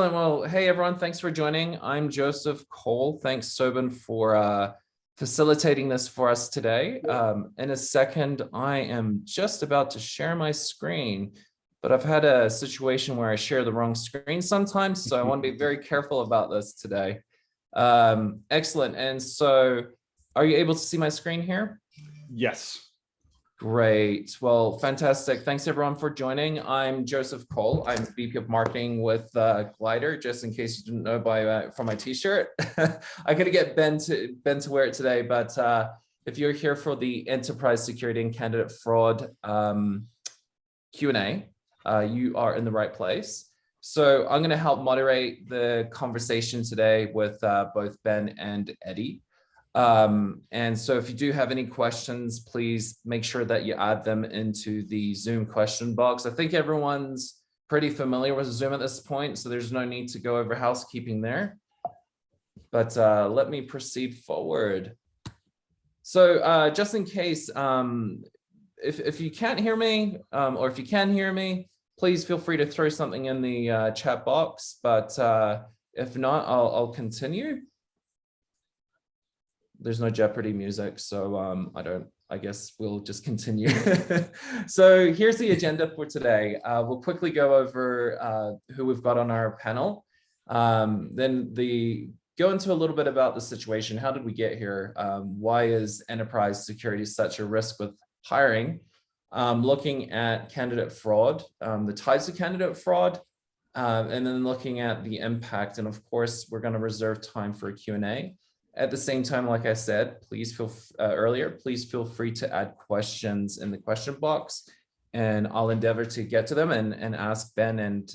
Well, hey everyone, thanks for joining. I'm Joseph Cole. Thanks, Sobin, for facilitating this for us today. In a second, I am just about to share my screen, but I've had a situation where I share the wrong screen sometimes, so I want to be very careful about this today. Excellent. And so, are you able to see my screen here? Yes. Great. Well, fantastic. Thanks everyone for joining. I'm Joseph Cole. I'm VP of Marketing with Glider, just in case you didn't know from my t-shirt. I gotta get Ben to wear it today, but if you're here for the enterprise security and candidate fraud Q&A, you are in the right place. So I'm gonna help moderate the conversation today with both Ben and Eddy. And so if you do have any questions, please make sure that you add them into the Zoom question box. I think everyone's pretty familiar with Zoom at this point, so there's no need to go over housekeeping there. But let me proceed forward. So just in case, if you can't hear me, or if you can hear me, please feel free to throw something in the chat box. But if not, I'll continue. There's no Jeopardy music, so I guess we'll just continue. So here's the agenda for today. We'll quickly go over who we've got on our panel. Then go into a little bit about the situation. How did we get here? Why is enterprise security such a risk with hiring? Looking at candidate fraud, the types of candidate fraud, and then looking at the impact. And of course, we're going to reserve time for a Q&A. At the same time, like I said, please feel free to add questions in the question box, and I'll endeavor to get to them and ask Ben and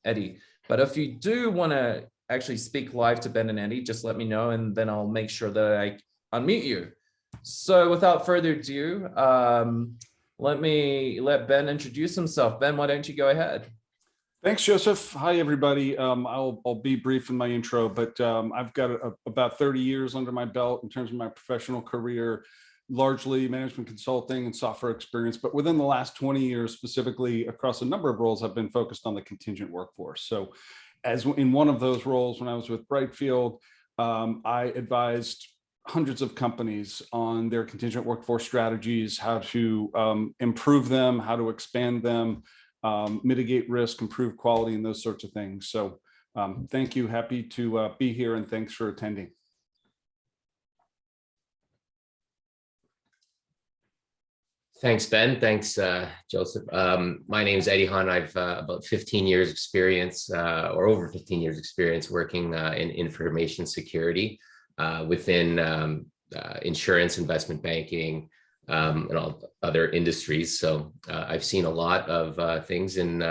Eddy. But if you do want to actually speak live to Ben and Eddy, just let me know, and then I'll make sure that I unmute you. So without further ado, let Ben introduce himself. Ben, why don't you go ahead? Thanks, Joseph. Hi, everybody. I'll be brief in my intro, but I've got about 30 years under my belt in terms of my professional career, largely management consulting and software experience. But within the last 20 years, specifically across a number of roles, I've been focused on the contingent workforce. So as in one of those roles, when I was with Brightfield, I advised hundreds of companies on their contingent workforce strategies, how to improve them, how to expand them, mitigate risk, improve quality, and those sorts of things. So thank you. Happy to be here, and thanks for attending. Thanks, Ben. Thanks, Joseph. My name is Eddy Han. I've about 15 years experience, or over 15 years experience working in information security within insurance, investment banking, and all other industries. So I've seen a lot of things in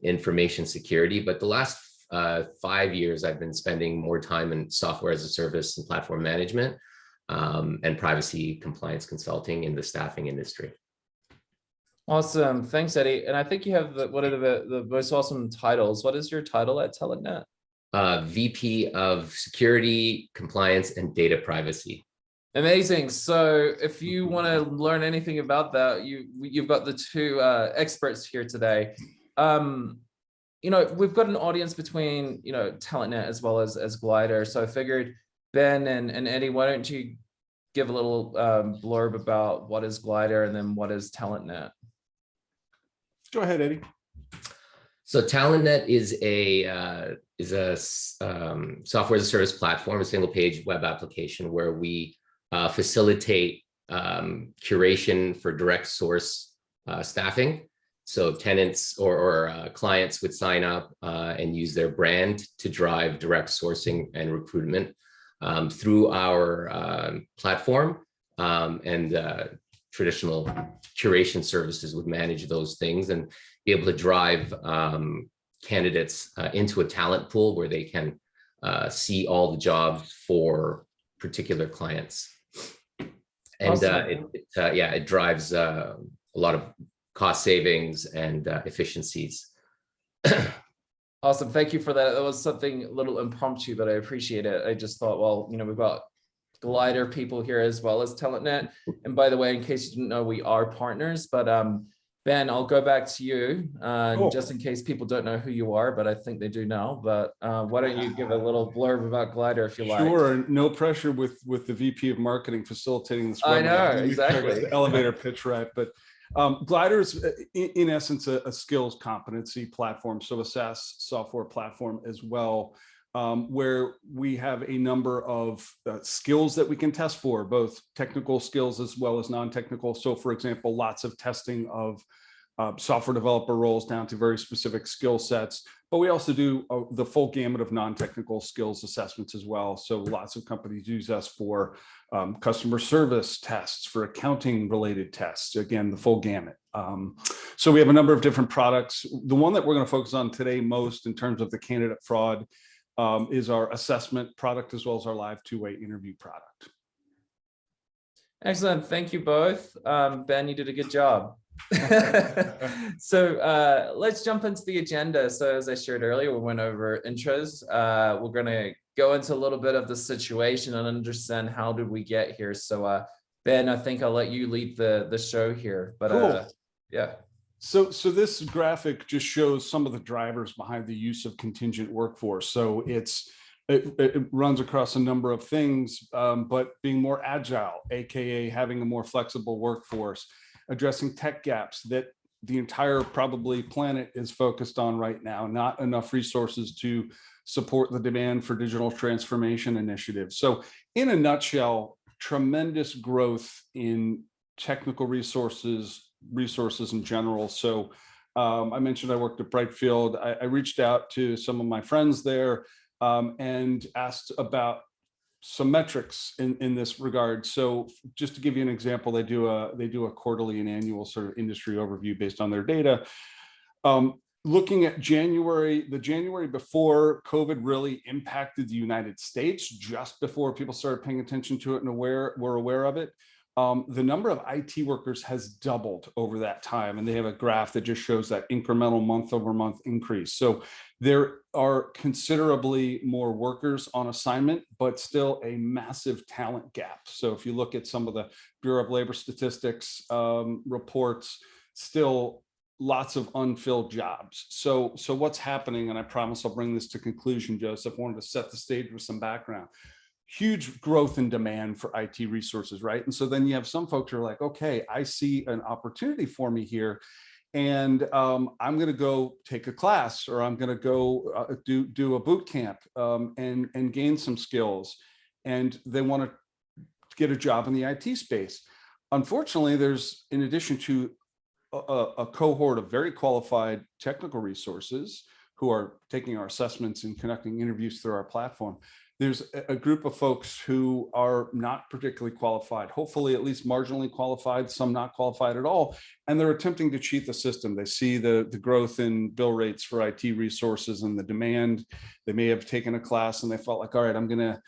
information security, but the last 5 years I've been spending more time in software as a service and platform management and privacy compliance consulting in the staffing industry. Awesome. Thanks, Eddy. And I think you have one of the most awesome titles. What is your title at TalentNet? VP of Security, Compliance, and Data Privacy. Amazing. So if you want to learn anything about that, you've got the two experts here today. We've got an audience between TalentNet as well as Glider. So I figured Ben and Eddy, why don't you give a little blurb about what is Glider and then what is TalentNet? Go ahead, Eddy. So TalentNet is a software as a service platform, a single page web application where we facilitate curation for direct source staffing. So tenants or clients would sign up and use their brand to drive direct sourcing and recruitment through our platform, and traditional curation services would manage those things and be able to drive candidates into a talent pool where they can see all the jobs for particular clients. And awesome. It drives a lot of cost savings and efficiencies. Awesome. Thank you for that. That was something a little impromptu, but I appreciate it. I just thought, well, we've got Glider people here as well as TalentNet. And by the way, in case you didn't know, we are partners, but Ben, I'll go back to you, Cool. just in case people don't know who you are, but I think they do now. But why don't you give a little blurb about Glider if you like? Sure, no pressure with the VP of marketing facilitating this webinar. I know, Make sure I get exactly. the elevator pitch right, but Glider is in essence a skills competency platform, so a SaaS software platform as well, where we have a number of skills that we can test for, both technical skills as well as non-technical. So for example, lots of testing of software developer roles down to very specific skill sets, but we also do the full gamut of non-technical skills assessments as well. So lots of companies use us for customer service tests, for accounting related tests, again, the full gamut. So we have a number of different products. The one that we're going to focus on today most in terms of the candidate fraud is our assessment product, as well as our live two-way interview product. Excellent. Thank you both. Ben, you did a good job. So let's jump into the agenda. So as I shared earlier, we went over intros. We're going to go into a little bit of the situation and understand how did we get here. So Ben, I think I'll let you lead the show here. But cool. Yeah. So this graphic just shows some of the drivers behind the use of contingent workforce. So it runs across a number of things, but being more agile, AKA having a more flexible workforce, addressing tech gaps that the entire probably planet is focused on right now, not enough resources to support the demand for digital transformation initiatives. So in a nutshell, tremendous growth in technical resources in general. So I mentioned I worked at Brightfield. I reached out to some of my friends there and asked about some metrics in this regard. So just to give you an example, they do a quarterly and annual sort of industry overview based on their data. Looking at January, the January before COVID really impacted the United States, just before people started paying attention to it and were aware of it. The number of IT workers has doubled over that time. And they have a graph that just shows that incremental month over month increase. So there are considerably more workers on assignment, but still a massive talent gap. So if you look at some of the Bureau of Labor Statistics reports, still lots of unfilled jobs. So what's happening, and I promise I'll bring this to conclusion, Joseph, I wanted to set the stage with some background. Huge growth in demand for IT resources, right? And so then you have some folks who are like, okay, I see an opportunity for me here, and I'm going to go take a class, or I'm going to go do a boot camp and gain some skills, and they want to get a job in the IT space. Unfortunately, there's, in addition to a cohort of very qualified technical resources who are taking our assessments and conducting interviews through our platform, there's a group of folks who are not particularly qualified, hopefully at least marginally qualified, some not qualified at all, and they're attempting to cheat the system. They see the growth in bill rates for IT resources and the demand. They may have taken a class and they felt like, all right, I'm gonna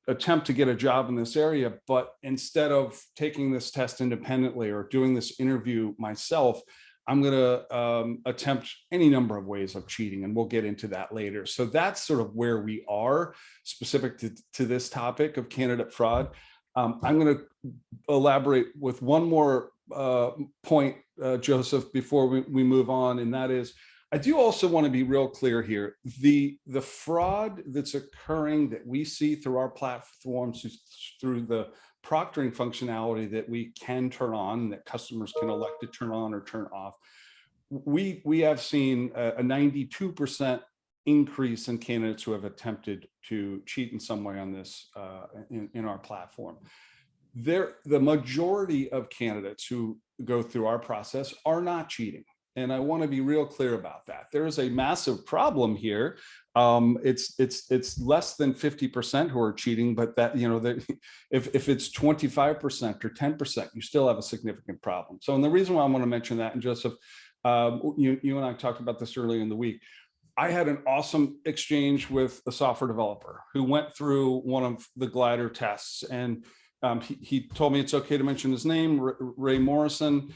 attempt to get a job in this area, but instead of taking this test independently or doing this interview myself, I'm going to attempt any number of ways of cheating, and we'll get into that later. So that's sort of where we are specific to this topic of candidate fraud. I'm going to elaborate with one more point, Joseph, before we move on, and that is, I do also want to be real clear here. The fraud that's occurring that we see through our platforms, through the proctoring functionality that we can turn on and that customers can elect to turn on or turn off, we have seen a 92% increase in candidates who have attempted to cheat in some way on this in our platform. The majority of candidates who go through our process are not cheating. And I want to be real clear about that. There is a massive problem here. It's less than 50% who are cheating, but that, you know, that if it's 25% or 10%, you still have a significant problem. So, and the reason why I want to mention that, and Joseph, you and I talked about this earlier in the week. I had an awesome exchange with a software developer who went through one of the glider tests, and he told me it's okay to mention his name, Ray Morrison.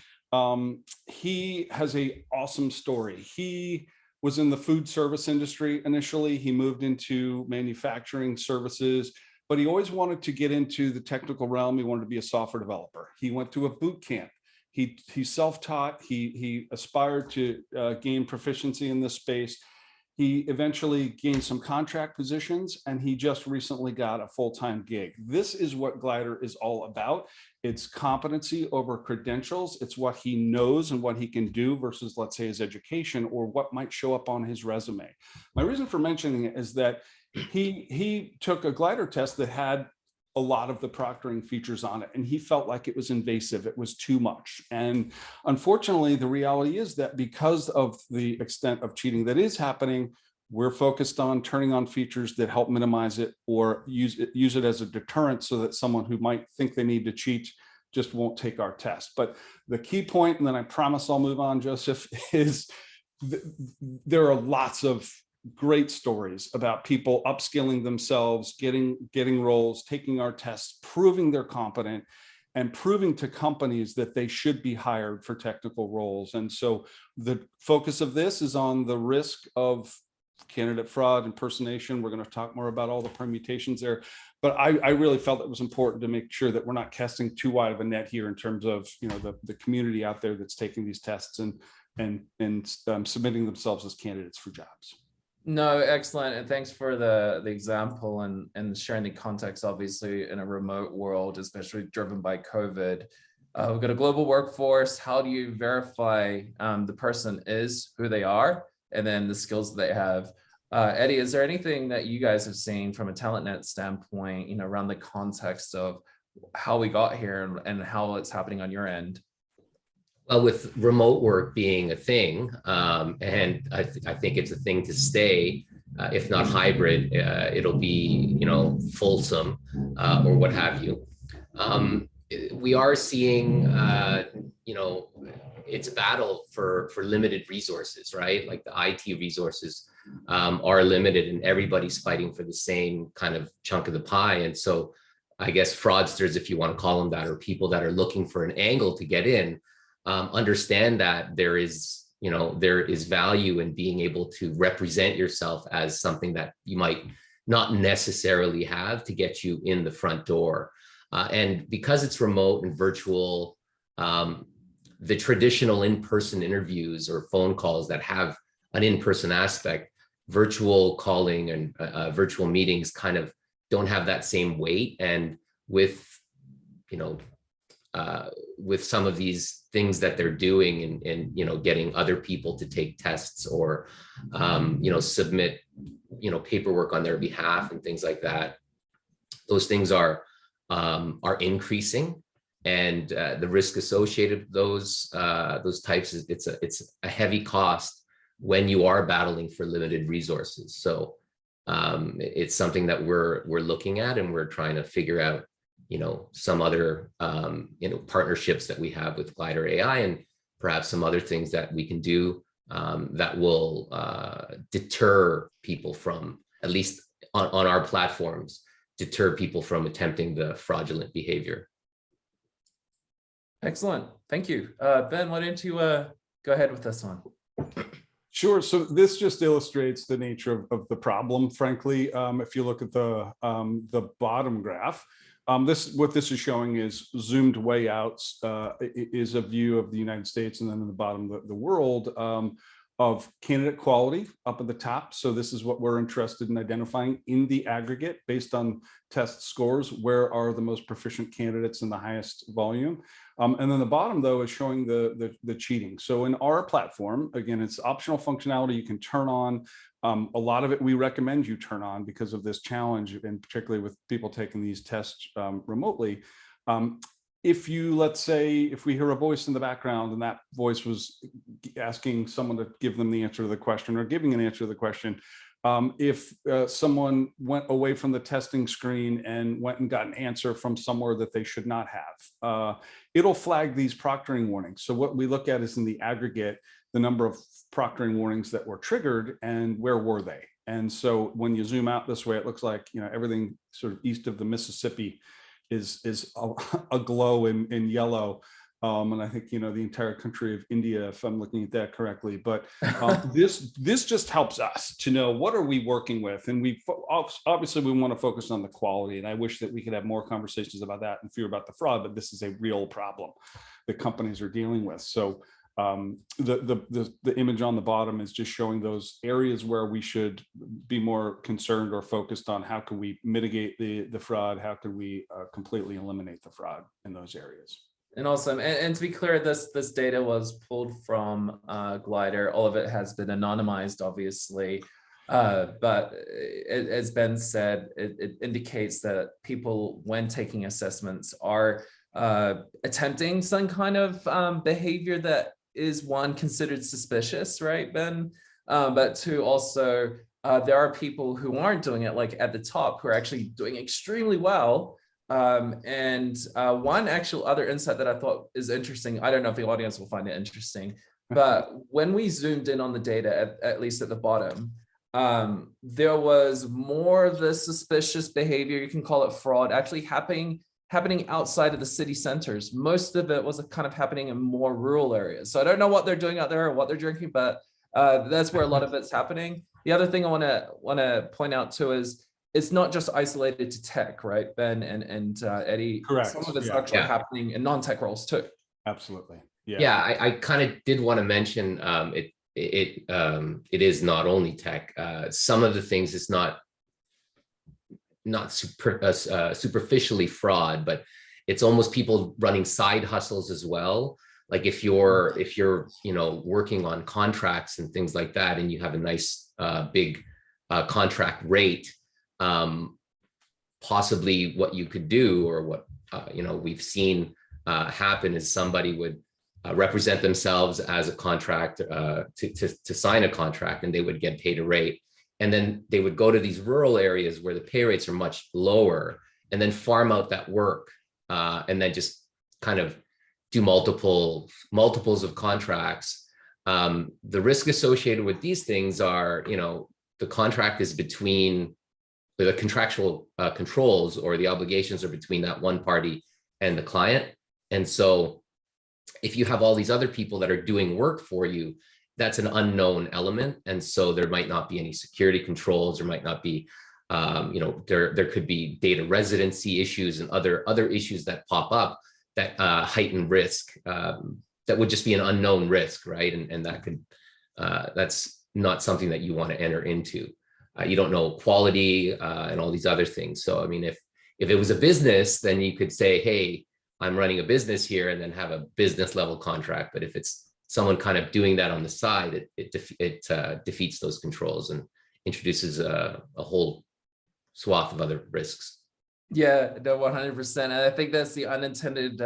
He has an awesome story. He was in the food service industry initially. He moved into manufacturing services, but he always wanted to get into the technical realm. He wanted to be a software developer. He went to a boot camp. He self-taught. He aspired to gain proficiency in this space. He eventually gained some contract positions, and he just recently got a full-time gig. This is what Glider is all about. It's competency over credentials. It's what he knows and what he can do versus, let's say, his education or what might show up on his resume. My reason for mentioning it is that he took a Glider test that had a lot of the proctoring features on it, and he felt like it was invasive. It was too much. And unfortunately, the reality is that because of the extent of cheating that is happening, we're focused on turning on features that help minimize it or use it as a deterrent so that someone who might think they need to cheat just won't take our test. But the key point, and then I promise I'll move on, Joseph, is there are lots of great stories about people upskilling themselves, getting roles, taking our tests, proving they're competent, and proving to companies that they should be hired for technical roles. And so the focus of this is on the risk of candidate fraud, impersonation. We're going to talk more about all the permutations there, but I really felt it was important to make sure that we're not casting too wide of a net here in terms of, you know, the community out there that's taking these tests and submitting themselves as candidates for jobs. No, excellent. And thanks for the example and sharing the context, obviously, in a remote world, especially driven by COVID. We've got a global workforce. How do you verify the person is who they are and then the skills that they have? Eddie, is there anything that you guys have seen from a TalentNet standpoint, you know, around the context of how we got here and how it's happening on your end? Well, with remote work being a thing, and I think it's a thing to stay, if not hybrid, it'll be, you know, fulsome or what have you. We are seeing, you know, it's a battle for limited resources, right? Like the IT resources are limited, and everybody's fighting for the same kind of chunk of the pie. And so I guess fraudsters, if you want to call them that, or people that are looking for an angle to get in, understand that there is value in being able to represent yourself as something that you might not necessarily have to get you in the front door. And because it's remote and virtual, the traditional in-person interviews or phone calls that have an in-person aspect, virtual calling and virtual meetings kind of don't have that same weight. And with, you know, with some of these things that they're doing and you know, getting other people to take tests or, you know, submit, you know, paperwork on their behalf and things like that, those things are increasing, and the risk associated with those types is it's a heavy cost when you are battling for limited resources. So it's something that we're looking at, and we're trying to figure out, you know, some other, you know, partnerships that we have with Glider AI, and perhaps some other things that we can do that will deter people from, at least on our platforms, deter people from attempting the fraudulent behavior. Excellent. Thank you. Ben, why don't you go ahead with this one? Sure. So this just illustrates the nature of the problem, frankly. If you look at the bottom graph, what this is showing is zoomed way out, is a view of the United States, and then in the bottom, the world, of candidate quality up at the top. So this is what we're interested in identifying in the aggregate based on test scores. Where are the most proficient candidates in the highest volume? And then the bottom, though, is showing the cheating. So in our platform, again, it's optional functionality you can turn on. A lot of it we recommend you turn on because of this challenge, and particularly with people taking these tests remotely. If you, let's say, if we hear a voice in the background and that voice was asking someone to give them the answer to the question or giving an answer to the question, if someone went away from the testing screen and went and got an answer from somewhere that they should not have, it'll flag these proctoring warnings. So what we look at is in the aggregate, the number of proctoring warnings that were triggered and where were they. And so when you zoom out this way, it looks like, you know, everything sort of east of the Mississippi is aglow in yellow. And I think, the entire country of India, if I'm looking at that correctly. But this just helps us to know what are we working with, and obviously we want to focus on the quality. And I wish that we could have more conversations about that and fewer about the fraud. But this is a real problem that companies are dealing with. So the image on the bottom is just showing those areas where we should be more concerned or focused on how can we mitigate the fraud, how can we completely eliminate the fraud in those areas. And awesome. And to be clear, this data was pulled from Glider. All of it has been anonymized, obviously. But as Ben said, it indicates that people, when taking assessments, are attempting some kind of behavior that is, one, considered suspicious, right, Ben? But two, also, there are people who aren't doing it, like at the top, who are actually doing extremely well. And one actual other insight that I thought is interesting, I don't know if the audience will find it interesting, but when we zoomed in on the data, at least at the bottom, there was more of the suspicious behavior, you can call it fraud, actually happening outside of the city centers. Most of it was kind of happening in more rural areas. So I don't know what they're doing out there or what they're drinking, but that's where a lot of it's happening. The other thing I want to point out too is it's not just isolated to tech, right, Ben and Eddie? Correct. Some of it's actually happening in non-tech roles too. Absolutely. Yeah, I kind of did want to mention it is not only tech. Some of the things it's not superficially fraud, but it's almost people running side hustles as well. Like if you're working on contracts and things like that, and you have a nice big contract rate, possibly what you could do, or what we've seen happen, is somebody would represent themselves as a contract to sign a contract, and they would get paid a rate. And then they would go to these rural areas where the pay rates are much lower, and then farm out that work, and then just kind of do multiples of contracts. The risk associated with these things are, the contract is between the contractual controls, or the obligations are between that one party and the client. And so if you have all these other people that are doing work for you, that's an unknown element. And so there might not be any security controls, there might not be, there could be data residency issues and other issues that pop up that heighten risk, that would just be an unknown risk, right? And that could, that's not something that you want to enter into. You don't know quality and all these other things. So, I mean, if it was a business, then you could say, hey, I'm running a business here, and then have a business level contract. But if it's someone kind of doing that on the side, it defeats those controls and introduces a whole swath of other risks. Yeah, no, 100%. And I think that's the unintended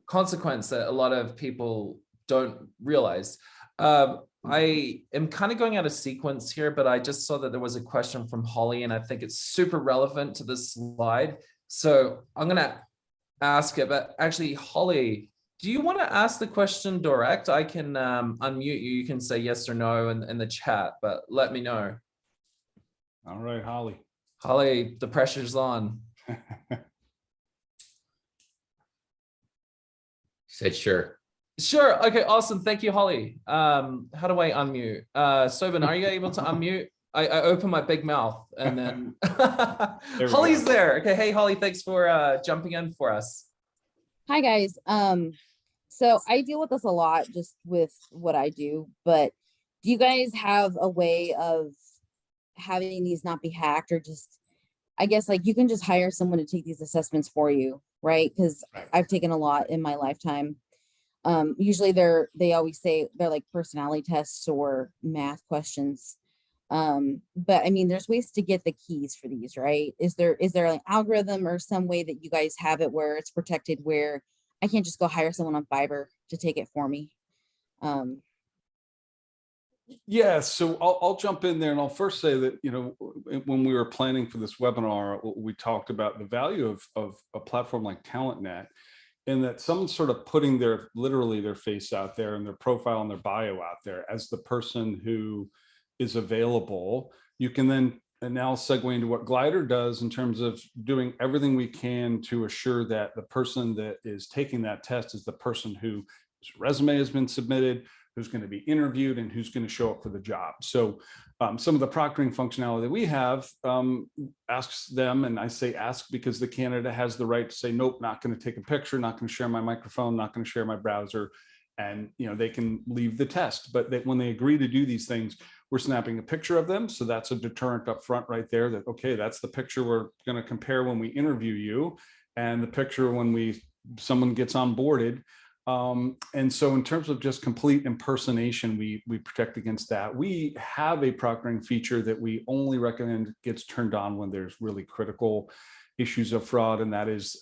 consequence that a lot of people don't realize. I am kind of going out of sequence here, but I just saw that there was a question from Holly, and I think it's super relevant to this slide. So I'm going to ask it, but actually, Holly, do you want to ask the question direct? I can unmute you. You can say yes or no in the chat, but let me know. All right, Holly. Holly, the pressure's on. Said sure. Sure. Okay, awesome. Thank you, Holly. How do I unmute? Sobin, are you able to unmute? I open my big mouth and then Holly's there. Okay. Hey, Holly, thanks for jumping in for us. Hi, guys. So I deal with this a lot just with what I do, but do you guys have a way of having these not be hacked, or just, I guess, like, you can just hire someone to take these assessments for you, right? Because I've taken a lot in my lifetime. Usually they always say they're like personality tests or math questions. But I mean, there's ways to get the keys for these, right? Is there an algorithm or some way that you guys have it where it's protected, where I can't just go hire someone on Fiverr to take it for me? Yeah, so I'll jump in there, and I'll first say that, when we were planning for this webinar, we talked about the value of a platform like TalentNet, and that someone's sort of putting literally their face out there and their profile and their bio out there as the person who is available. You can then and now I'll segue into what Glider does in terms of doing everything we can to assure that the person that is taking that test is the person whose resume has been submitted, who's going to be interviewed, and who's going to show up for the job. So some of the proctoring functionality that we have asks them, and I say ask because the candidate has the right to say, nope, not going to take a picture, not going to share my microphone, not going to share my browser, and they can leave the test. But when they agree to do these things, we're snapping a picture of them. So that's a deterrent up front right there that, okay, that's the picture we're going to compare when we interview you, and the picture when someone gets onboarded. And so in terms of just complete impersonation, we protect against that. We have a proctoring feature that we only recommend gets turned on when there's really critical issues of fraud, and that is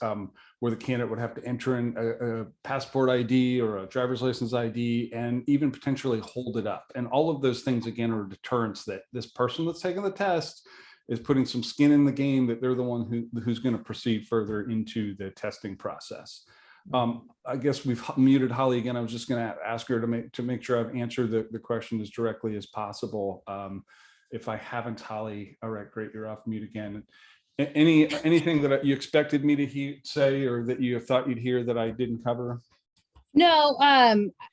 where the candidate would have to enter in a passport ID or a driver's license ID and even potentially hold it up. And all of those things, again, are deterrents that this person that's taking the test is putting some skin in the game, that they're the one who's going to proceed further into the testing process. I guess we've muted Holly again. I was just going to ask her to make sure I've answered the question as directly as possible. If I haven't, Holly, all right, great, you're off mute again. Anything that you expected me to say, or that you thought you'd hear that I didn't cover? No,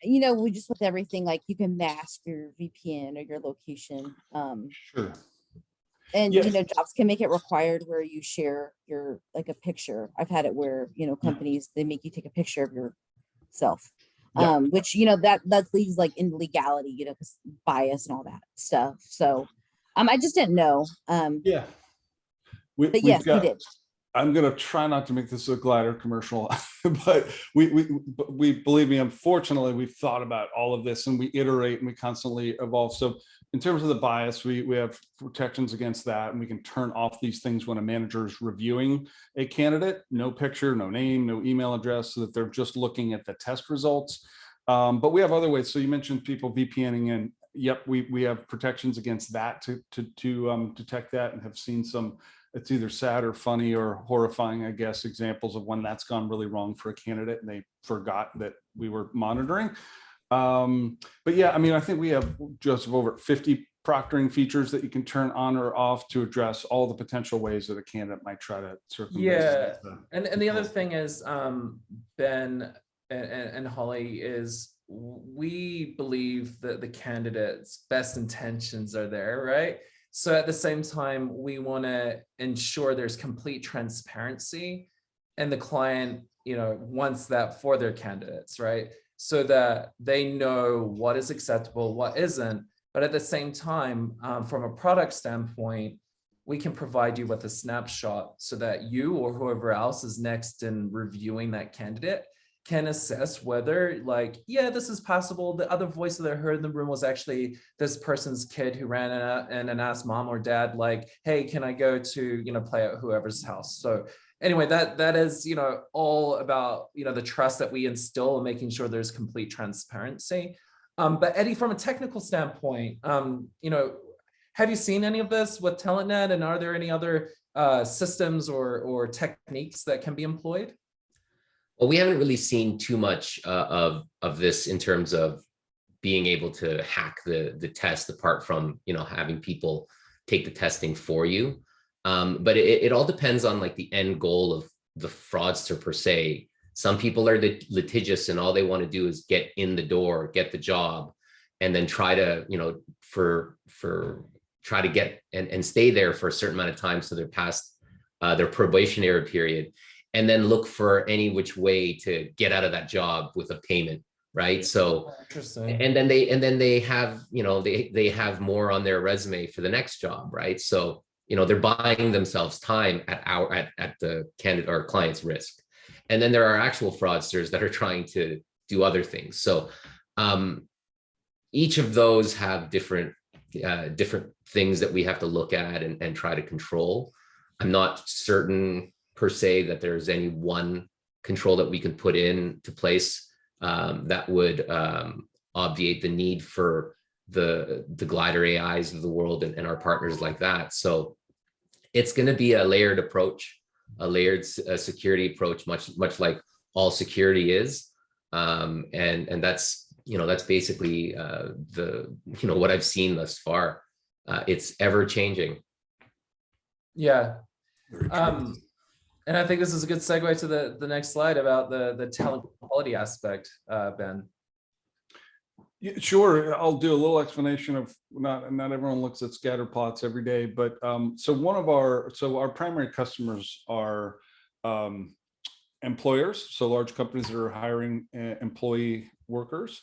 we just with everything, like you can mask your VPN or your location. Sure. And Yes. jobs can make it required where you share your a picture. I've had it where companies, they make you take a picture of yourself, Yeah. which that leads in legality, because bias and all that stuff. So I just didn't know. Yeah. But yes, you did. I'm going to try not to make this a Glider commercial, but we believe me, unfortunately, we've thought about all of this, and we iterate and we constantly evolve. So in terms of the bias, we have protections against that, and we can turn off these things when a manager is reviewing a candidate. No picture, no name, no email address, so that they're just looking at the test results. But we have other ways. So you mentioned people VPNing in. Yep, we have protections against that to detect that, and have seen some, it's either sad or funny or horrifying, I guess, examples of when that's gone really wrong for a candidate and they forgot that we were monitoring. But yeah, I mean, I think we have just over 50 proctoring features that you can turn on or off to address all the potential ways that a candidate might try to circumvent. Yeah, and the other thing is, Ben and Holly, is we believe that the candidate's best intentions are there, right? So at the same time, we want to ensure there's complete transparency, and the client, wants that for their candidates, right? So that they know what is acceptable, what isn't. But at the same time, from a product standpoint, we can provide you with a snapshot so that you or whoever else is next in reviewing that candidate can assess whether, yeah, this is possible. The other voice that I heard in the room was actually this person's kid who ran in and asked mom or dad, hey, can I go to, play at whoever's house? So anyway, that is, all about, the trust that we instill in making sure there's complete transparency. But Eddie, from a technical standpoint, have you seen any of this with TalentNet, and are there any other systems or techniques that can be employed? Well, we haven't really seen too much of this in terms of being able to hack the test, apart from having people take the testing for you. But it all depends on the end goal of the fraudster per se. Some people are litigious, and all they want to do is get in the door, get the job, and then try to try to get and stay there for a certain amount of time, so they're past their probationary period, and then look for any which way to get out of that job with a payment, right? So interesting. And then they have they have more on their resume for the next job, right? So they're buying themselves time at the candidate or client's risk. And then there are actual fraudsters that are trying to do other things. So each of those have different things that we have to look at and try to control. I'm not certain per se that there's any one control that we can put into place that would obviate the need for the Glider AIs of the world and our partners like that. So it's going to be a layered approach, a layered security approach, much like all security is, and that's that's basically what I've seen thus far. It's ever changing. Yeah. Very true. And I think this is a good segue to the next slide about the talent quality aspect, Ben. Yeah, sure. I'll do a little explanation of not everyone looks at scatter plots every day, but so our primary customers are employers, so large companies that are hiring employee workers,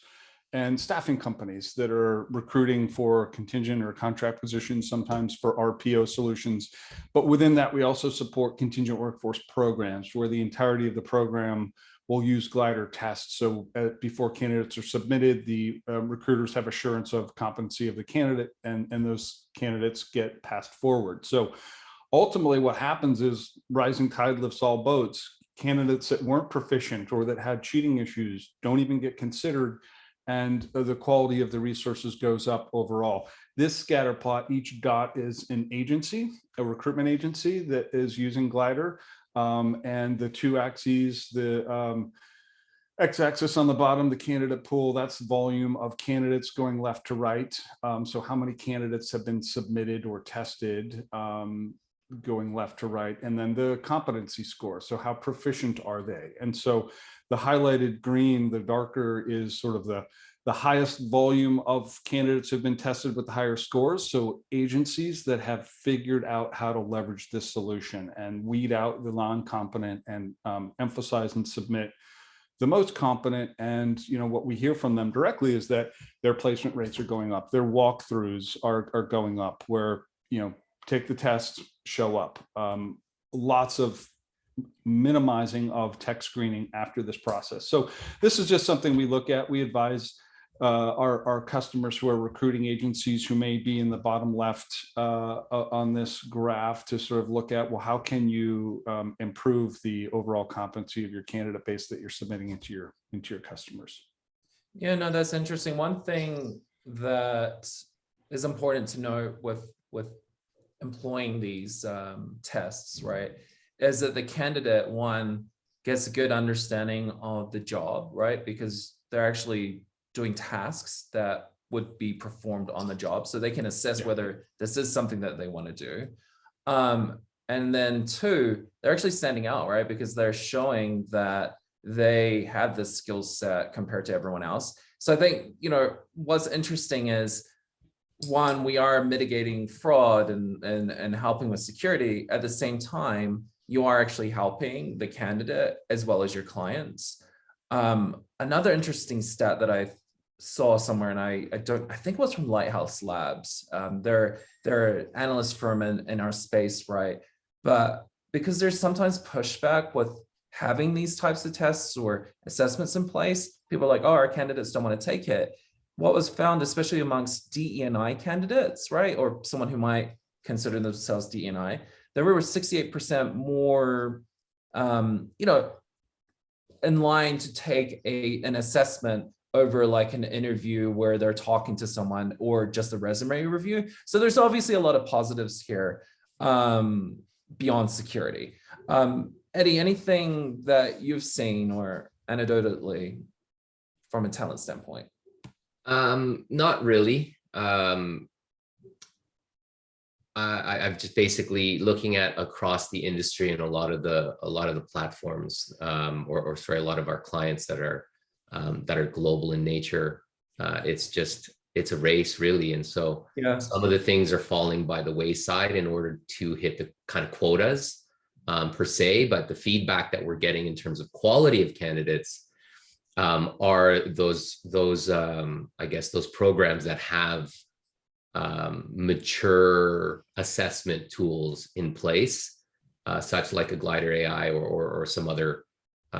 and staffing companies that are recruiting for contingent or contract positions, sometimes for RPO solutions. But within that, we also support contingent workforce programs where the entirety of the program will use glider tests. So before candidates are submitted, the recruiters have assurance of competency of the candidate, and those candidates get passed forward. So ultimately what happens is rising tide lifts all boats. Candidates that weren't proficient or that had cheating issues don't even get considered, and the quality of the resources goes up overall. This scatter plot, each dot is an agency, a recruitment agency that is using glider. And the two axes, the x-axis on the bottom, the candidate pool, that's the volume of candidates going left to right. So how many candidates have been submitted or tested going left to right, and then the competency score. So how proficient are they? And so the highlighted green, the darker, is sort of the highest volume of candidates who've been tested with the higher scores. So agencies that have figured out how to leverage this solution and weed out the non-competent and emphasize and submit the most competent. And what we hear from them directly is that their placement rates are going up, their walkthroughs are going up, where take the test, show up. Lots of minimizing of tech screening after this process. So this is just something we look at. We advise our customers who are recruiting agencies who may be in the bottom left on this graph to sort of look at, well, how can you improve the overall competency of your candidate base that you're submitting into your customers? Yeah, no, that's interesting. One thing that is important to know with employing these tests, right, is that the candidate, one, gets a good understanding of the job, right? Because they're actually doing tasks that would be performed on the job, so they can assess whether this is something that they want to do. And then two, they're actually standing out, right? Because they're showing that they have this skill set compared to everyone else. So I think, what's interesting is, one, we are mitigating fraud and helping with security. At the same time, you are actually helping the candidate as well as your clients. Another interesting stat that I saw somewhere, and I think it was from Lighthouse Labs. They're an analyst firm in our space, right? But because there's sometimes pushback with having these types of tests or assessments in place, people are like, oh, our candidates don't want to take it. What was found, especially amongst DE&I candidates, right, or someone who might consider themselves DE&I, there were 68% more, in line to take an assessment over like an interview where they're talking to someone or just a resume review. So there's obviously a lot of positives here beyond security. Eddy, anything that you've seen or anecdotally from a talent standpoint? Not really. I've just basically looking at across the industry and a lot of the platforms, or sorry, a lot of our clients that are global in nature. It's a race, really, and so some of the things are falling by the wayside in order to hit the kind of quotas per se. But the feedback that we're getting in terms of quality of candidates are those I guess those programs that have mature assessment tools in place, such like a Glider AI or some other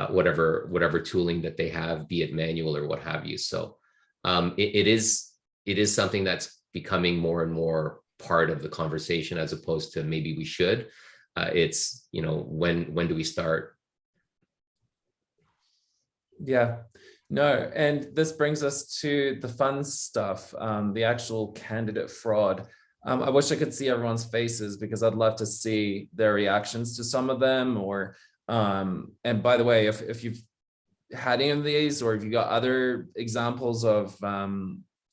whatever tooling that they have, be it manual or what have you. So it is something that's becoming more and more part of the conversation, as opposed to maybe we should. It's when do we start? Yeah, no, and this brings us to the fun stuff, the actual candidate fraud. I wish I could see everyone's faces because I'd love to see their reactions to some of them. Or, and by the way, if you've had any of these, or if you got other examples of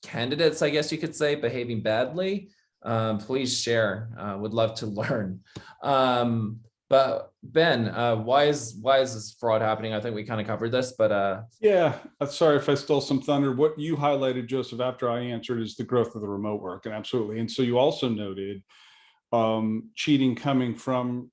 candidates, I guess you could say, behaving badly, please share. Would love to learn. But Ben, why is this fraud happening? I think we kind of covered this, but Yeah, sorry if I stole some thunder. What you highlighted, Joseph, after I answered, is the growth of the remote work, and absolutely. And so you also noted cheating coming from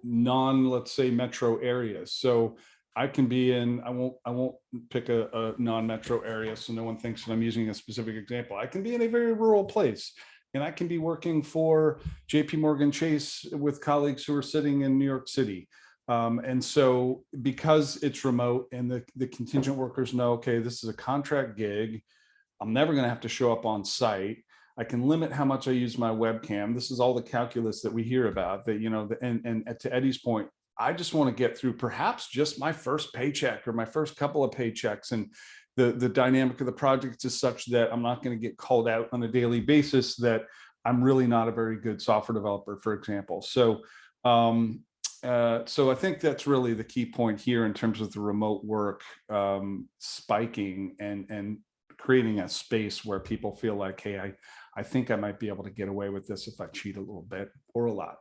let's say, metro areas. So I can be in, I won't pick a non-metro area so no one thinks that I'm using a specific example. I can be in a very rural place, and I can be working for JP Morgan Chase with colleagues who are sitting in New York City. And so because it's remote and the contingent workers know, okay, this is a contract gig, I'm never going to have to show up on site. I can limit how much I use my webcam. This is all the calculus that we hear about, that, and to Eddie's point, I just want to get through perhaps just my first paycheck or my first couple of paychecks. And the dynamic of the project is such that I'm not going to get called out on a daily basis that I'm really not a very good software developer, for example. So I think that's really the key point here in terms of the remote work spiking and creating a space where people feel like, hey, I think I might be able to get away with this if I cheat a little bit or a lot.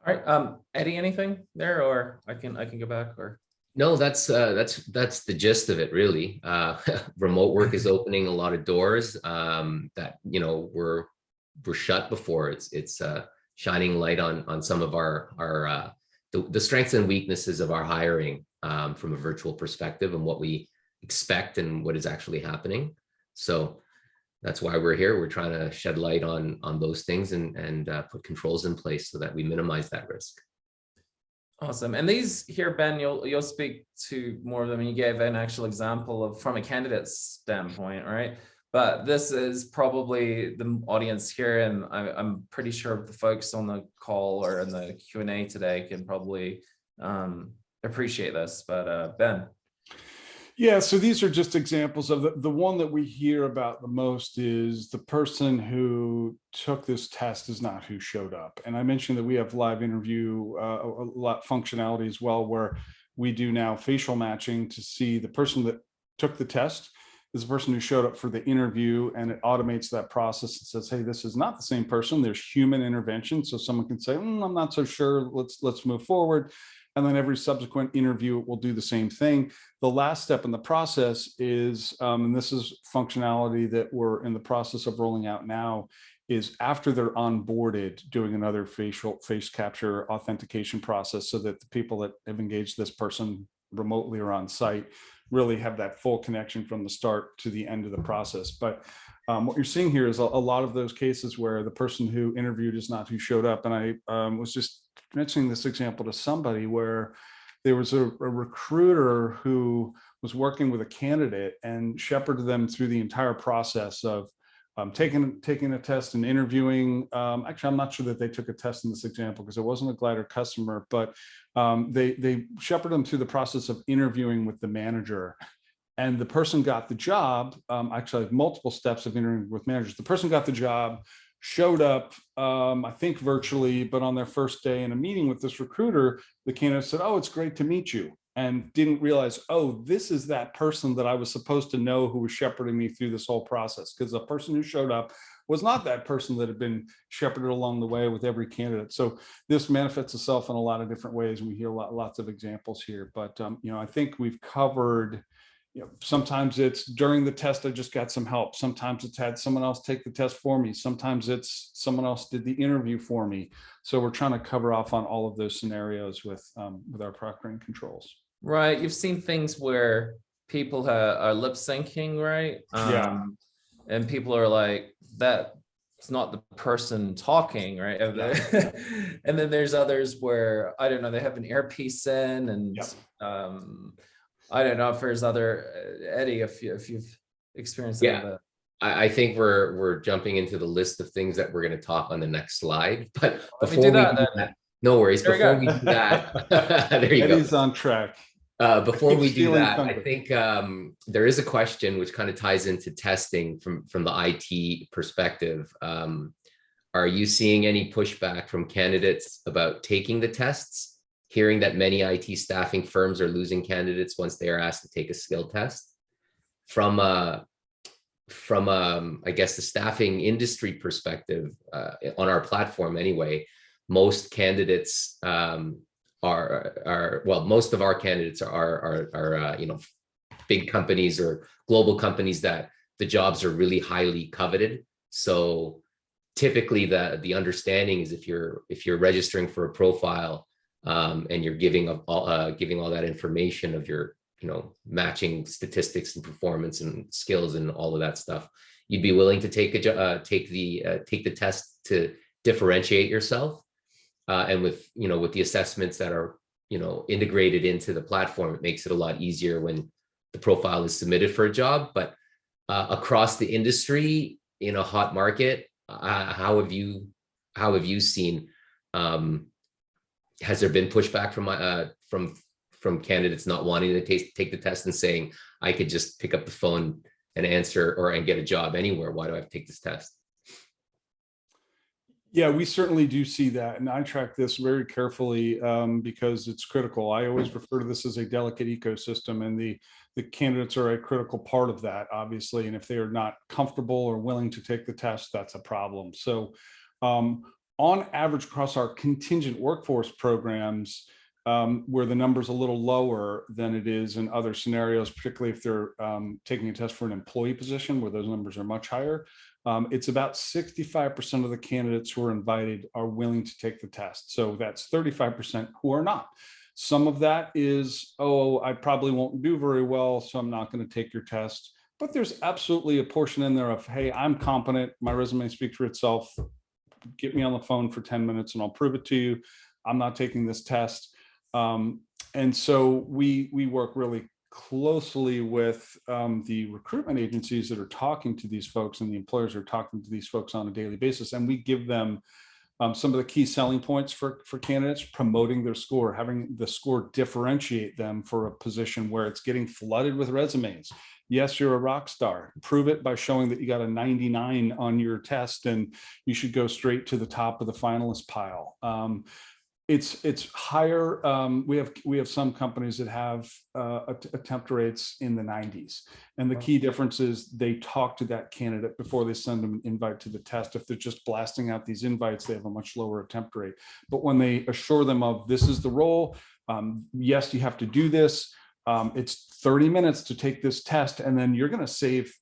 all right. Eddie, anything there, or I can go back, or? No, that's the gist of it, really. Remote work is opening a lot of doors that were shut before. It's shining light on some of our the strengths and weaknesses of our hiring from a virtual perspective and what we expect and what is actually happening. So that's why we're here. We're trying to shed light on those things and put controls in place so that we minimize that risk. Awesome. And these here, Ben, you'll speak to more of them. You gave an actual example of from a candidate's standpoint, right? But this is probably the audience here, and I'm pretty sure the folks on the call or in the Q&A today can probably appreciate this. But Ben. Yeah, so these are just examples of the one that we hear about the most is the person who took this test is not who showed up. And I mentioned that we have live interview a lot functionality as well, where we do now facial matching to see the person that took the test is the person who showed up for the interview, and it automates that process and says, hey, this is not the same person. There's human intervention. So someone can say, I'm not so sure, let's move forward. And then every subsequent interview will do the same thing. The last step in the process is, and this is functionality that we're in the process of rolling out now, is after they're onboarded, doing another face capture authentication process so that the people that have engaged this person remotely or on site really have that full connection from the start to the end of the process. But what you're seeing here is a lot of those cases where the person who interviewed is not who showed up. And I was just mentioning this example to somebody where there was a recruiter who was working with a candidate and shepherded them through the entire process of taking a test and interviewing. Actually, I'm not sure that they took a test in this example because it wasn't a Glider customer, but they shepherded them through the process of interviewing with the manager. And the person got the job. Actually, multiple steps of interviewing with managers. The person got the job, showed up, I think virtually, but on their first day in a meeting with this recruiter, the candidate said, oh, it's great to meet you. And didn't realize, oh, this is that person that I was supposed to know who was shepherding me through this whole process. Because the person who showed up was not that person that had been shepherded along the way with every candidate. So this manifests itself in a lot of different ways. And we hear lots of examples here. But, I think we've covered, sometimes it's during the test, I just got some help. Sometimes it's had someone else take the test for me. Sometimes it's someone else did the interview for me. So we're trying to cover off on all of those scenarios with our proctoring controls. Right. You've seen things where people are lip syncing, right? Yeah. And people are like, that's not the person talking, right? Yeah. And then there's others where, I don't know, they have an earpiece in and yeah. I don't know if there's other, Eddie, if you've experienced any of that. I think we're jumping into the list of things that we're going to talk on the next slide. But before we do that, no worries. Before we do that, there you go. Eddie's on track. Before we do that, thunder. I think there is a question which kind of ties into testing from the IT perspective. Are you seeing any pushback from candidates about taking the tests, hearing that many IT staffing firms are losing candidates once they are asked to take a skill test? From from I guess the staffing industry perspective, on our platform anyway, most candidates are well, most of our candidates are you know, big companies or global companies that the jobs are really highly coveted. So typically the understanding is if you're registering for a profile, and you're giving all that information of your, you know, matching statistics and performance and skills and all of that stuff, you'd be willing to take the test to differentiate yourself. And with, you know, with the assessments that are, you know, integrated into the platform, it makes it a lot easier when the profile is submitted for a job. But across the industry in a hot market, how have you seen, has there been pushback from candidates not wanting to take the test and saying, I could just pick up the phone and answer and get a job anywhere? Why do I have to take this test? Yeah, we certainly do see that. And I track this very carefully because it's critical. I always refer to this as a delicate ecosystem, and the candidates are a critical part of that, obviously. And if they are not comfortable or willing to take the test, that's a problem. So on average, across our contingent workforce programs, where the number's a little lower than it is in other scenarios, particularly if they're taking a test for an employee position where those numbers are much higher, it's about 65% of the candidates who are invited are willing to take the test. So that's 35% who are not. Some of that is, oh, I probably won't do very well, so I'm not going to take your test. But there's absolutely a portion in there of, hey, I'm competent, my resume speaks for itself, get me on the phone for 10 minutes and I'll prove it to you. I'm not taking this test. And so we work really closely with the recruitment agencies that are talking to these folks, and the employers are talking to these folks on a daily basis. And we give them some of the key selling points for candidates, promoting their score, having the score differentiate them for a position where it's getting flooded with resumes. Yes, you're a rock star. Prove it by showing that you got a 99 on your test and you should go straight to the top of the finalist pile. It's higher. We have some companies that have attempt rates in the 90s. And the key difference is they talk to that candidate before they send them an invite to the test. If they're just blasting out these invites, they have a much lower attempt rate. But when they assure them of this is the role, yes, you have to do this. It's 30 minutes to take this test, and then you're going to save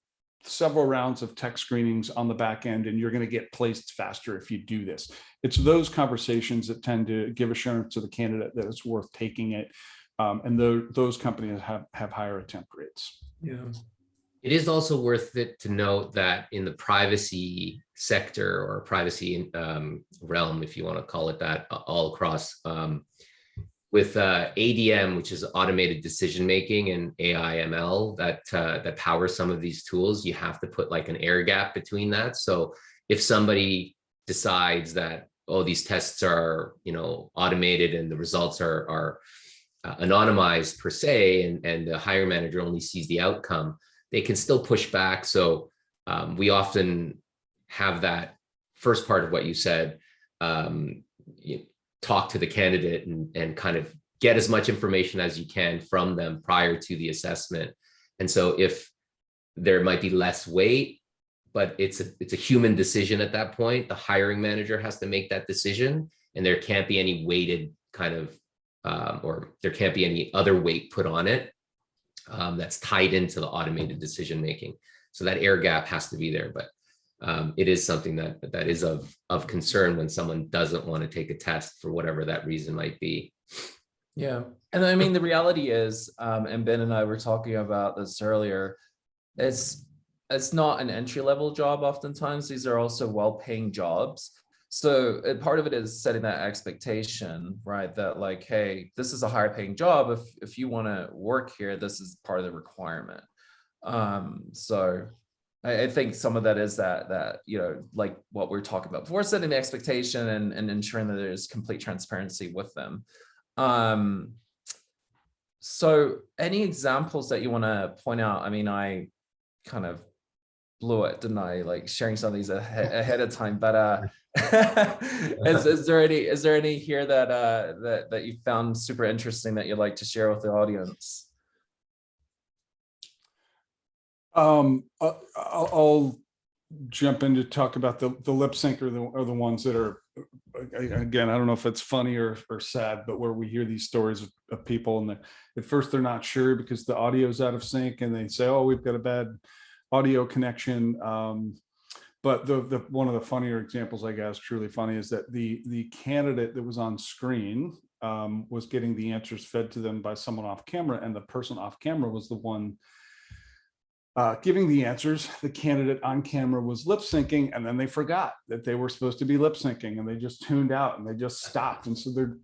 several rounds of tech screenings on the back end, and you're going to get placed faster if you do this. It's those conversations that tend to give assurance to the candidate that it's worth taking it. And those companies have higher attempt rates. Yeah. It is also worth it to note that in the privacy sector or privacy realm, if you want to call it that, all across, with ADM, which is automated decision making, and AI ML that powers some of these tools, you have to put like an air gap between that. So if somebody decides that, oh, these tests are, you know, automated and the results are anonymized per se, and the hiring manager only sees the outcome, they can still push back. So we have that first part of what you said, talk to the candidate and kind of get as much information as you can from them prior to the assessment. And so if there might be less weight, but it's a human decision at that point, the hiring manager has to make that decision, and there can't be any weighted kind of, or there can't be any other weight put on it that's tied into the automated decision making. So that air gap has to be there, but it is something that is of concern when someone doesn't want to take a test for whatever that reason might be. Yeah. And I mean, the reality is, and Ben and I were talking about this earlier, it's not an entry-level job. Oftentimes, these are also well-paying jobs. So part of it is setting that expectation, right? That like, hey, this is a higher paying job. If you want to work here, this is part of the requirement. So I think some of that is that, you know, like what we're talking about before, setting the expectation and ensuring that there's complete transparency with them. So any examples that you want to point out? I mean, I kind of blew it, didn't I? Like sharing some of these ahead of time, but is there any here that you found super interesting that you'd like to share with the audience? I'll jump in to talk about the lip sync are the ones that are, again, I don't know if it's funny or sad, but where we hear these stories of people and at first they're not sure because the audio is out of sync and they say, oh, we've got a bad audio connection. But the one of the funnier examples, I guess, truly funny, is that the candidate that was on screen was getting the answers fed to them by someone off camera, and the person off camera was the one giving the answers. The candidate on camera was lip syncing, and then they forgot that they were supposed to be lip syncing, and they just tuned out and they just stopped. And so they're,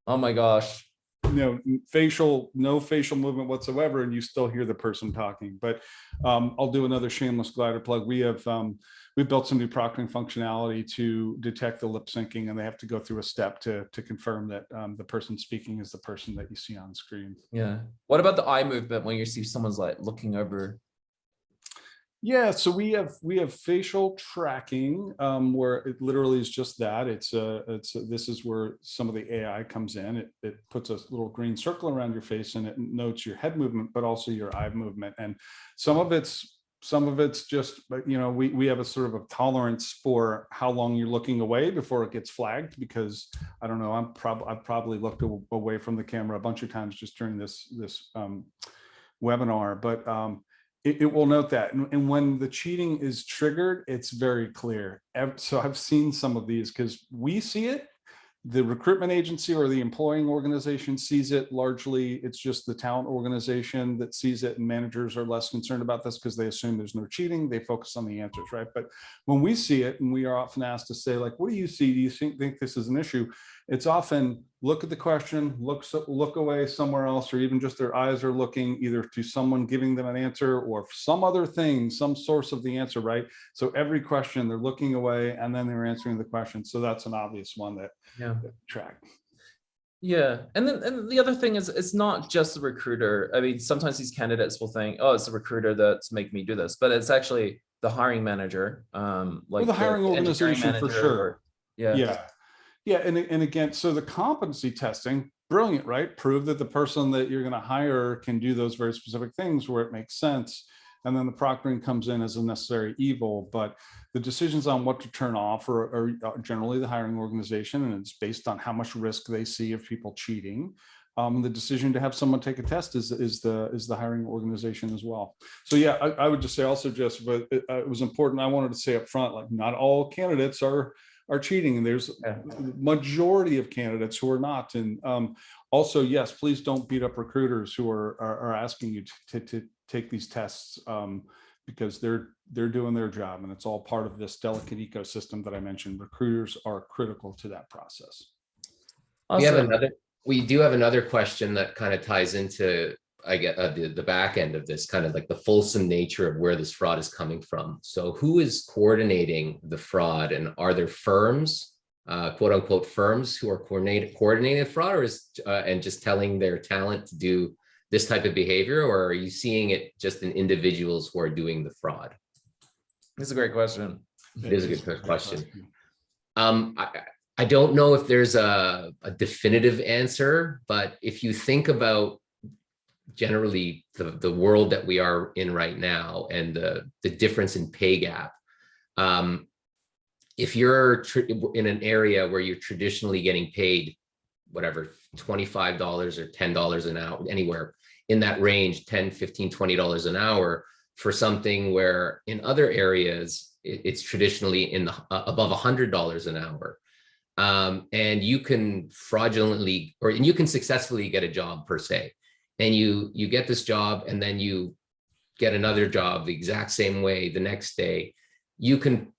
Oh my gosh. no facial movement whatsoever, and you still hear the person talking. But I'll do another shameless glider plug. We've built some new proctoring functionality to detect the lip syncing, and they have to go through a step to confirm that the person speaking is the person that you see on screen. Yeah. What about the eye movement when you see someone's like looking over? Yeah, so we have facial tracking where it literally is just that. This is where some of the AI comes in. It puts a little green circle around your face and it notes your head movement, but also your eye movement. And some of it's just, you know, we have a sort of a tolerance for how long you're looking away before it gets flagged, because I don't know, I've probably looked away from the camera a bunch of times just during this webinar, but it will note that. And when the cheating is triggered, it's very clear. So I've seen some of these because we see it. The recruitment agency or the employing organization sees it. Largely, it's just the talent organization that sees it, and managers are less concerned about this because they assume there's no cheating. They focus on the answers, right? But when we see it, and we are often asked to say, like, what do you see? Do you think this is an issue? It's often look at the question, look away somewhere else, or even just their eyes are looking either to someone giving them an answer or some other thing, some source of the answer, right? So every question they're looking away and then they're answering the question. So that's an obvious one that track. Yeah. And then the other thing is, it's not just the recruiter. I mean, sometimes these candidates will think, oh, it's the recruiter that's making me do this, but it's actually the hiring manager. Like the hiring organization for sure. Yeah, and again, so the competency testing, brilliant, right? Prove that the person that you're going to hire can do those very specific things where it makes sense. And then the proctoring comes in as a necessary evil. But the decisions on what to turn off are generally the hiring organization, and it's based on how much risk they see of people cheating. The decision to have someone take a test is the hiring organization as well. So yeah, I would just say also, just, but it was important. I wanted to say up front, like, not all candidates are cheating, and there's a majority of candidates who are not. And also, yes, please don't beat up recruiters who are asking you to take these tests, because they're doing their job, and it's all part of this delicate ecosystem that I mentioned. Recruiters are critical to that process. Awesome. We do have another question that kind of ties into, I get the back end of this, kind of like the fulsome nature of where this fraud is coming from. So who is coordinating the fraud, and are there firms, quote unquote firms, who are coordinating fraud, or and just telling their talent to do this type of behavior, or are you seeing it just in individuals who are doing the fraud? It's a great question. It is a good question. I don't know if there's a definitive answer, but if you think about generally the world that we are in right now and the difference in pay gap, if you're in an area where you're traditionally getting paid whatever $25 or $10 an hour, anywhere in that range, $10, $15, $20 an hour, for something where in other areas it's traditionally in the above $100 an hour, and you can fraudulently, or you can successfully get a job per se, and you get this job and then you get another job the exact same way the next day. You can,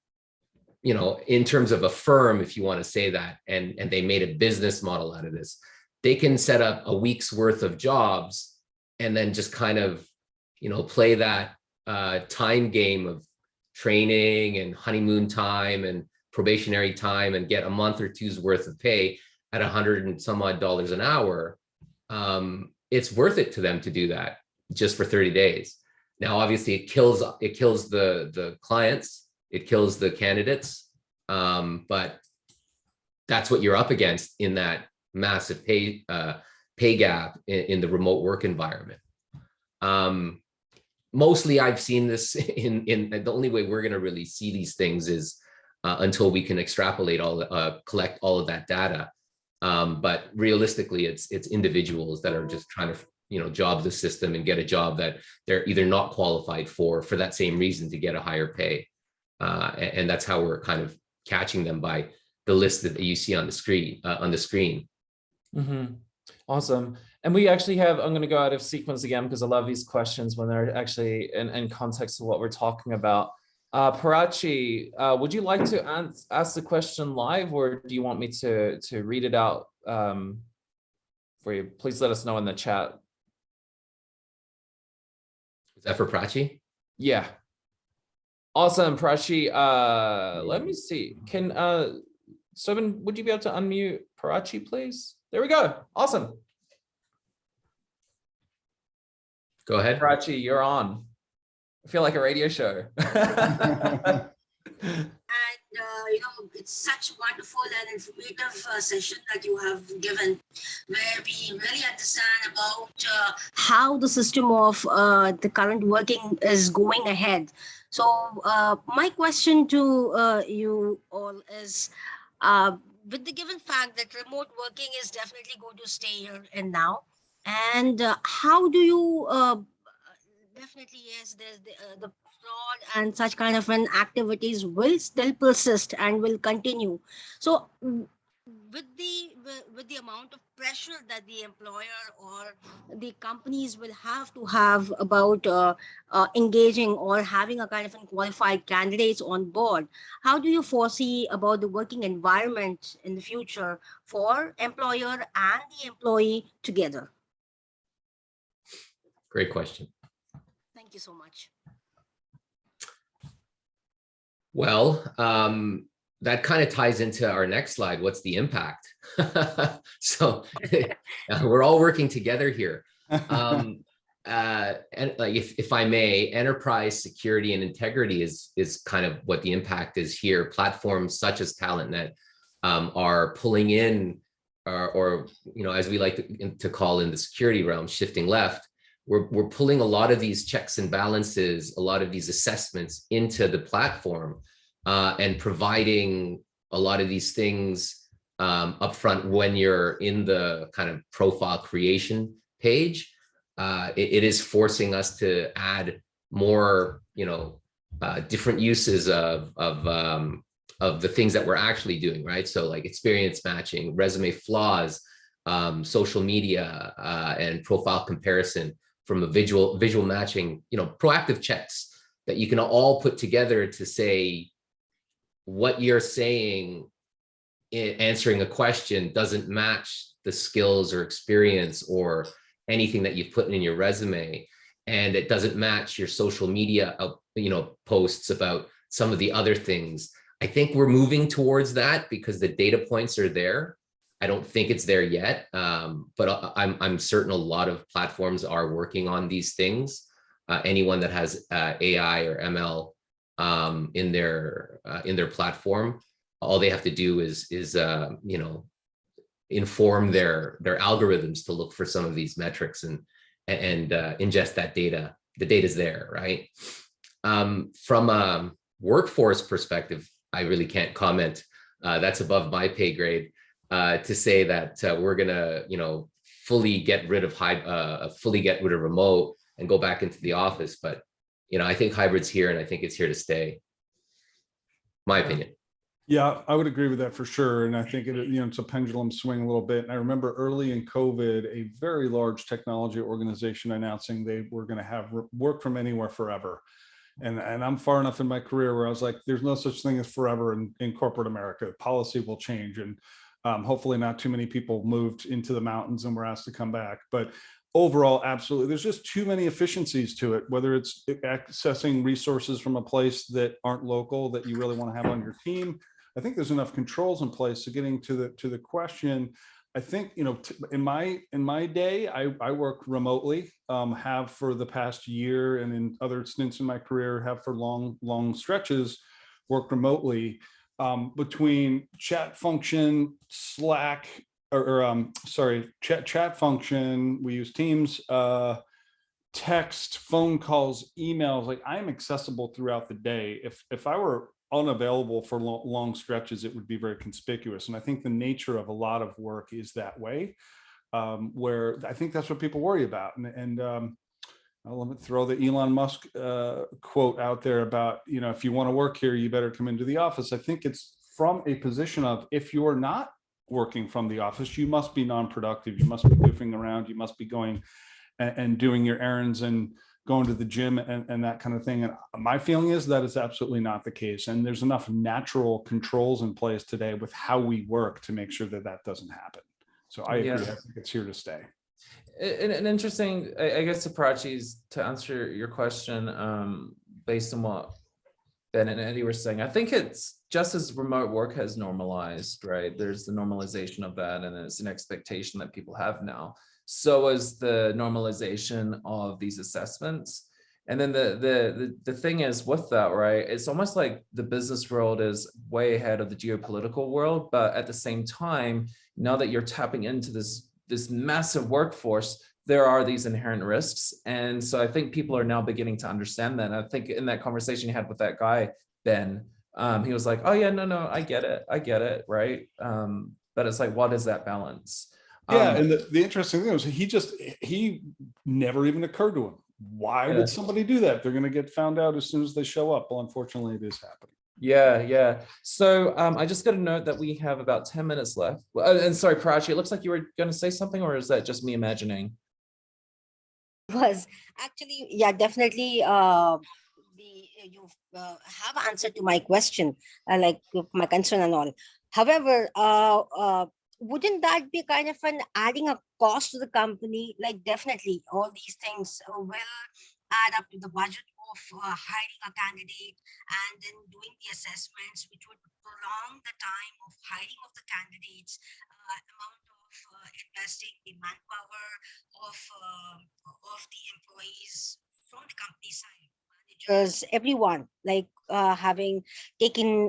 you know, in terms of a firm, if you want to say that, and they made a business model out of this, they can set up a week's worth of jobs and then just kind of, you know, play that time game of training and honeymoon time and probationary time and get a month or two's worth of pay at $100 and some odd an hour. It's worth it to them to do that just for 30 days. Now, obviously, it kills the clients, it kills the candidates, but that's what you're up against in that massive pay gap in the remote work environment. mostly I've seen this in the only way we're going to really see these things is until we can extrapolate collect all of that data. But realistically, it's individuals that are just trying to, job the system and get a job that they're either not qualified for that same reason, to get a higher pay. And that's how we're kind of catching them, by the list that you see on the screen. Mm-hmm. Awesome. And we actually have, I'm going to go out of sequence again, because I love these questions when they're actually in context of what we're talking about. Parachi, would you like to ask the question live, or do you want me to read it out for you? Please let us know in the chat. Is that for Prachi? Yeah. Awesome, Parachi. Let me see. Can Sobin, would you be able to unmute Parachi, please? There we go. Awesome. Go ahead. Parachi, you're on. I feel like a radio show. And it's such a wonderful and informative session that you have given, where we really understand about how the system of the current working is going ahead. So my question to you all is, with the given fact that remote working is definitely going to stay here and now, and how do you definitely, yes, there's the fraud and such kind of an activities will still persist and will continue. So with the amount of pressure that the employer or the companies will have to have about engaging or having a kind of qualified candidates on board, how do you foresee about the working environment in the future for employer and the employee together? Great question. Thank you so much. Well, that kind of ties into our next slide. What's the impact? So we're all working together here. And like, if I may, enterprise security and integrity is kind of what the impact is here. Platforms such as TalentNet are pulling in, or as we like to call in the security realm, shifting left. We're pulling a lot of these checks and balances, a lot of these assessments into the platform, and providing a lot of these things upfront when you're in the kind of profile creation page. It is forcing us to add more, different uses of the things that we're actually doing, right? So like experience matching, resume flaws, social media, and profile comparison, from a visual matching, proactive checks that you can all put together to say what you're saying in answering a question doesn't match the skills or experience or anything that you've put in your resume, and it doesn't match your social media posts about some of the other things. I think we're moving towards that because the data points are there. I don't think it's there yet, but I'm certain a lot of platforms are working on these things. Anyone that has AI or ML in their platform, all they have to do is inform their algorithms to look for some of these metrics and ingest that data. The data's there, right? From a workforce perspective, I really can't comment. That's above my pay grade. To say that we're gonna, fully get rid of remote and go back into the office, but I think hybrid's here, and I think it's here to stay. My opinion. Yeah, I would agree with that for sure, and I think it's a pendulum swing a little bit. And I remember early in COVID, a very large technology organization announcing they were going to have work from anywhere forever. And I'm far enough in my career where I was like, there's no such thing as forever in corporate America. Policy will change, and hopefully not too many people moved into the mountains and were asked to come back. But overall, absolutely, there's just too many efficiencies to it, whether it's accessing resources from a place that aren't local that you really want to have on your team. I think there's enough controls in place. So getting to the question, I think, in my day, I work remotely, have for the past year, and in other stints in my career, have for long stretches worked remotely. Between chat function, Slack, chat function, we use Teams, text, phone calls, emails. Like, I'm accessible throughout the day. If I were unavailable for long stretches, it would be very conspicuous. And I think the nature of a lot of work is that way, where I think that's what people worry about. And let me throw the Elon Musk quote out there about, if you want to work here, you better come into the office. I think it's from a position of, if you're not working from the office, you must be non-productive. You must be goofing around. You must be going and doing your errands and going to the gym and that kind of thing. And my feeling is that is absolutely not the case. And there's enough natural controls in place today with how we work to make sure that that doesn't happen. So I agree. I think it's here to stay. An interesting, I guess, Prachi's, to answer your question, based on what Ben and Eddie were saying, I think it's just as remote work has normalized, right? There's the normalization of that, and it's an expectation that people have now. So is the normalization of these assessments. And then the thing is with that, right? It's almost like the business world is way ahead of the geopolitical world, but at the same time, now that you're tapping into this massive workforce, there are these inherent risks. And so I think people are now beginning to understand that. And I think in that conversation you had with that guy, Ben, he was like, oh yeah, no, I get it, right? But it's like, what is that balance? Yeah, and the interesting thing was he never even occurred to him. Why would somebody do that? They're going to get found out as soon as they show up. Well, unfortunately, it is happening. Yeah. So I just got a note that we have about 10 minutes left. And sorry, Prachi, it looks like you were going to say something, or is that just me imagining? Was actually, yeah, definitely. You have answered to my question, like my concern and all. However, wouldn't that be kind of adding a cost to the company? Like, definitely, all these things will add up to the budget of hiring a candidate and then doing the assessments, which would prolong the time of hiring of the candidates, amount of investing the manpower of the employees from the company side, managers, everyone, like having taken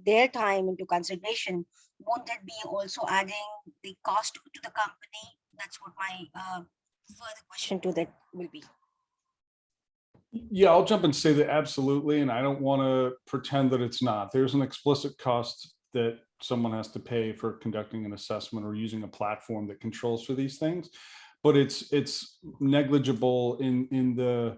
their time into consideration. Won't that be also adding the cost to the company? That's what my further question to that will be. Yeah, I'll jump and say that absolutely. And I don't want to pretend that it's not. There's an explicit cost that someone has to pay for conducting an assessment or using a platform that controls for these things. But it's negligible in the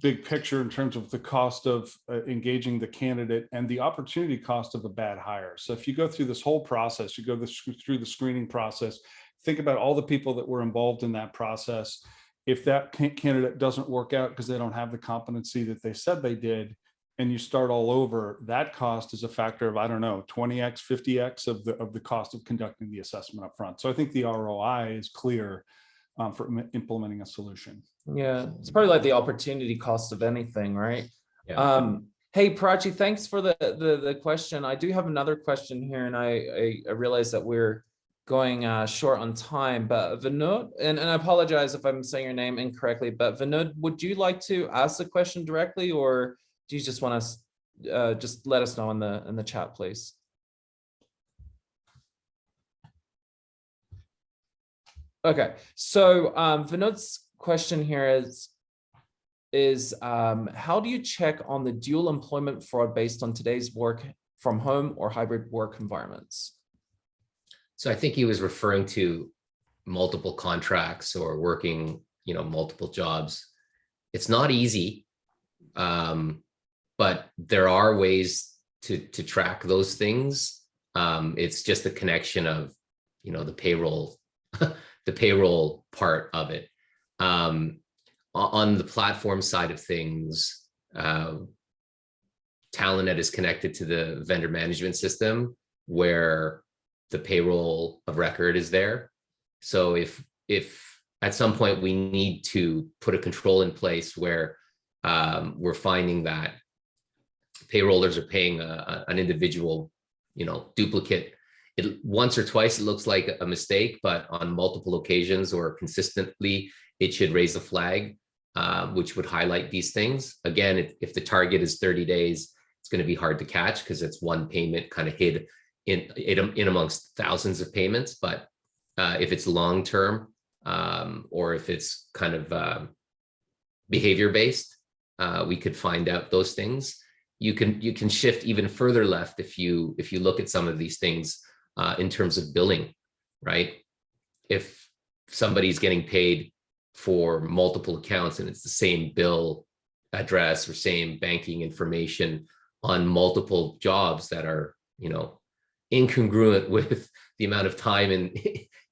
big picture in terms of the cost of engaging the candidate and the opportunity cost of a bad hire. So if you go through this whole process, you go through the screening process, think about all the people that were involved in that process. If that candidate doesn't work out because they don't have the competency that they said they did, and you start all over, that cost is a factor of, I don't know, 20x, 50x of the cost of conducting the assessment up front. So I think the ROI is clear for implementing a solution. Yeah, it's probably like the opportunity cost of anything, right? Yeah. Hey, Prachi, thanks for the question. I do have another question here, and I realize that we're going short on time, but Vinod, and I apologize if I'm saying your name incorrectly, but Vinod, would you like to ask the question directly, or do you just want to just let us know in the chat, please? Okay, so Vinod's question here is how do you check on the dual employment fraud based on today's work from home or hybrid work environments? So I think he was referring to multiple contracts or working, multiple jobs. It's not easy, but there are ways to track those things. It's just a connection of, the payroll, the payroll part of it. On the platform side of things, TalentNet is connected to the vendor management system where the payroll of record is there. So if at some point we need to put a control in place where we're finding that payrollers are paying an individual, duplicate, once or twice it looks like a mistake, but on multiple occasions or consistently, it should raise a flag, which would highlight these things. Again, if the target is 30 days, it's going to be hard to catch because it's one payment kind of hid in amongst thousands of payments. But if it's long-term, or if it's kind of behavior-based, we could find out those things. You can shift even further left if you look at some of these things in terms of billing, right? If somebody's getting paid for multiple accounts and it's the same bill address or same banking information on multiple jobs that are, you know, incongruent with the amount of time in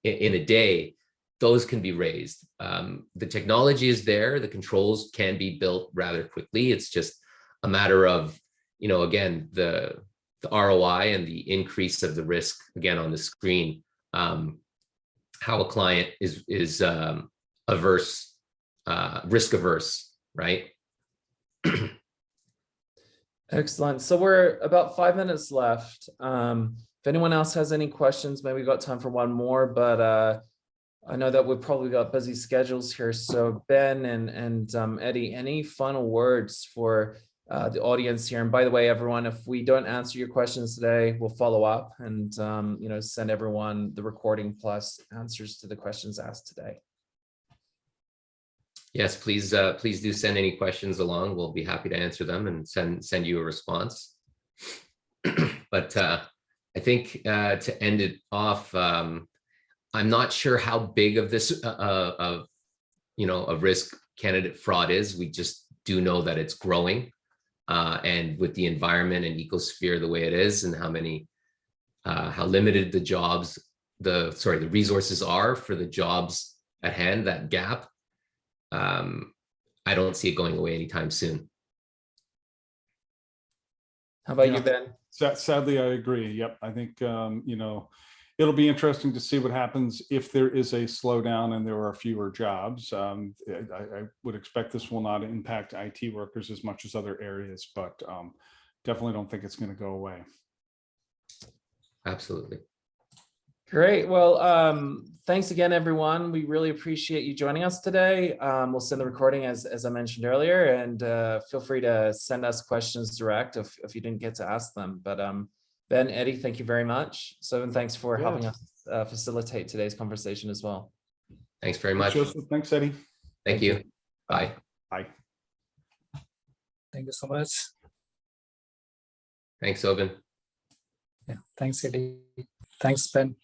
a day, those can be raised. The technology is there, the controls can be built rather quickly. It's just a matter of, you know, again, the ROI and the increase of the risk, again, on the screen, how a client is averse, risk averse, right? Excellent. So we're about 5 minutes left. If anyone else has any questions, maybe we've got time for one more, but I know that we've probably got busy schedules here. So Ben and Eddy, any final words for the audience here? And by the way, everyone, if we don't answer your questions today, we'll follow up and you know, send everyone the recording plus answers to the questions asked today. Yes, please do send any questions along. We'll be happy to answer them and send you a response. But I think to end it off, I'm not sure how big of this you know, of risk candidate fraud is. We just do know that it's growing, and with the environment and ecosphere the way it is, and how limited the jobs, the resources are for the jobs at hand, that gap. I don't see it going away anytime soon. How about Yeah. you, Ben? Sadly, I agree. Yep. I think, you know, it'll be interesting to see what happens if there is a slowdown and there are fewer jobs. I would expect this will not impact IT workers as much as other areas, but definitely don't think it's going to go away. Absolutely. Great. Well, thanks again, everyone. We really appreciate you joining us today. We'll send the recording as I mentioned earlier, and feel free to send us questions direct if you didn't get to ask them. But Ben, Eddy, thank you very much. So, and thanks for helping us facilitate today's conversation as well. Thanks very much. Joseph, thanks, Eddy. Thank you. Bye. Bye. Thank you so much. Thanks, Oben. Yeah, thanks, Eddy. Thanks, Ben.